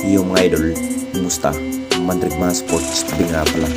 Yung mga idol, kumusta? Mandrig mga sports, tabi nga pala.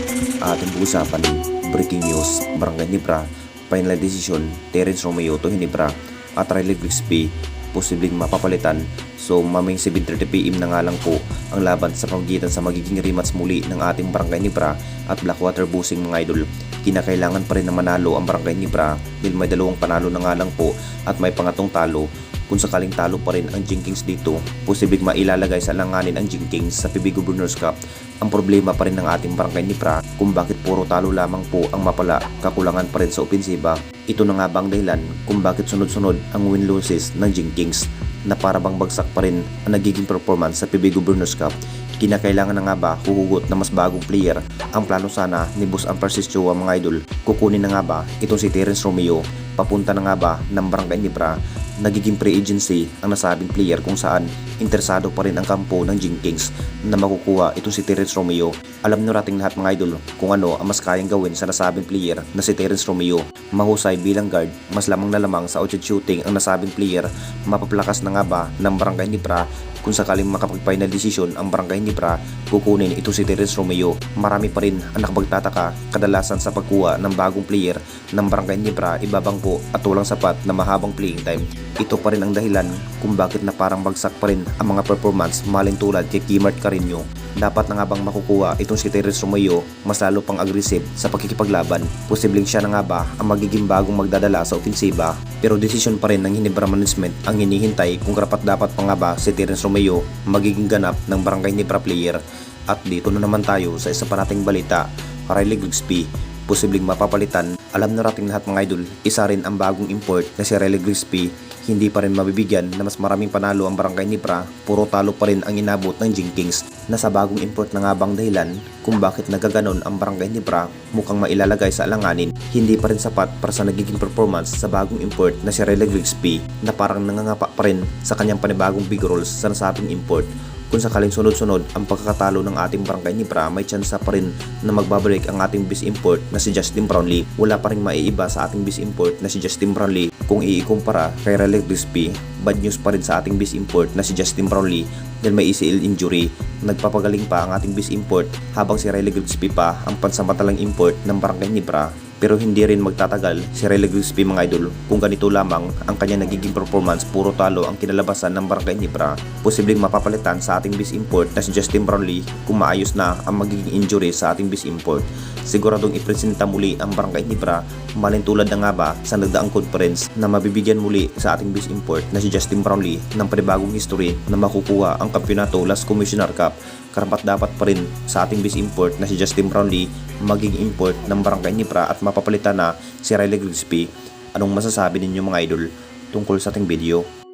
Ating pag-usapan, breaking news, Barangay Ginebra, final decision, Terence Romeo to Ginebra, at Riley Grigsby, posibleng mapapalitan. So maming 7:30 PM na nga lang po ang laban sa pamagitan sa magiging rematch muli ng ating Barangay Ginebra at Blackwater Busing mga idol. Kinakailangan pa rin na manalo ang Barangay Ginebra dahil may dalawang panalo na nga lang po at may pangatong talo. Kung sakaling talo pa rin ang Jinkings dito, posibleng mailalagay sa langanin ang Jinkings sa PB Governors Cup. Ang problema pa rin ng ating Barangay Ginebra kung bakit puro talo lamang po ang mapala, kakulangan pa rin sa opensiba. Ito na nga bang dahilan kung bakit sunod-sunod ang win-losses ng Jinkings na para bang bagsak pa rin ang nagiging performance sa PB Governors Cup. Kinakailangan na nga ba huhugot na mas bagong player? Ang plano sana ni Boss Ampersis Chua mga idol, kukunin na nga ba itong si Terence Romeo? Papunta na nga ba ng Barangay Ginebra? Nagiging pre-agency ang nasabing player kung saan interesado pa rin ang kampo ng Jinkings na makukuha itong si Terence Romeo. Alam nyo nating lahat mga idol kung ano ang mas kayang gawin sa nasabing player na si Terence Romeo. Mahusay bilang guard, mas lamang na lamang sa outshot shooting ang nasabing player. Mapaplakas na nga ba ng Barangay Ginebra kung sakaling makapag-final decision ang Barangay Ginebra, kukunin ito si Terence Romeo. Marami pa rin ang nakapagtataka kadalasan sa pagkuha ng bagong player ng Barangay Ginebra, ibabangko at walang sapat na mahabang playing time. Ito pa rin ang dahilan kung bakit na parang bagsak pa rin ang mga performance malin tulad kay Kimart Carino. Dapat na nga bang makukuha itong si Terence Romeo mas lalo pang aggressive sa pagkikipaglaban? Posibleng siya na nga ba ang magiging bagong magdadala sa ofensiba? Pero desisyon pa rin ng Ginebra Management ang hinihintay kung karapat dapat pa nga ba si Terence Romeo magiging ganap ng Barangay Ginebra player. At dito na naman tayo sa isa pa nating balita, Riley Grigsby, posibleng mapapalitan. Alam na nating lahat mga idol, isa rin ang bagong import na si Riley Grigsby. Hindi pa rin mabibigyan na mas maraming panalo ang Barangay Ginebra, puro talo pa rin ang inabot ng Jinkings. Nasa bagong import na nga bang dahilan kung bakit nagaganon ang Barangay Ginebra, mukhang mailalagay sa alanganin. Hindi pa rin sapat para sa nagiging performance sa bagong import na si Riley Grigsby na parang nangangapa pa rin sa kanyang panibagong big roles sa nasabing import. Kung sakaling sunod-sunod ang pagkakatalo ng ating Barangay Ginebra, may tsansa pa rin na magbabalik ang ating base import na si Justin Brownlee. Wala pa rin maiiba sa ating base import na si Justin Brownlee kung iikumpara kay Riley Grigsby. Bad news pa rin sa ating base import na si Justin Brownlee dahil may ACL injury. Nagpapagaling pa ang ating base import habang si Riley Grigsby pa ang pansamantalang import ng Barangay Ginebra. Pero hindi rin magtatagal si Riley Grigsby mga idol kung ganito lamang ang kanya nagiging performance, puro talo ang kinalabasan ng Barangay Ginebra. Posibleng mapapalitan sa ating base import na si Justin Brownlee kung maayos na ang magiging injury sa ating base import. Siguradong ipresenta muli ang Barangay Ginebra, malintulad na nga ba sa nagdaang conference na mabibigyan muli sa ating base import na si Justin Brownlee ng panibagong history na makukuha ang kampiyonato last Commissioner Cup. Karapat dapat pa rin sa ating base import na si Justin Brownlee maging import ng Barangay Ginebra at mapapalitan na si Riley Grigsby. Anong masasabi ninyo mga idol tungkol sa ating video?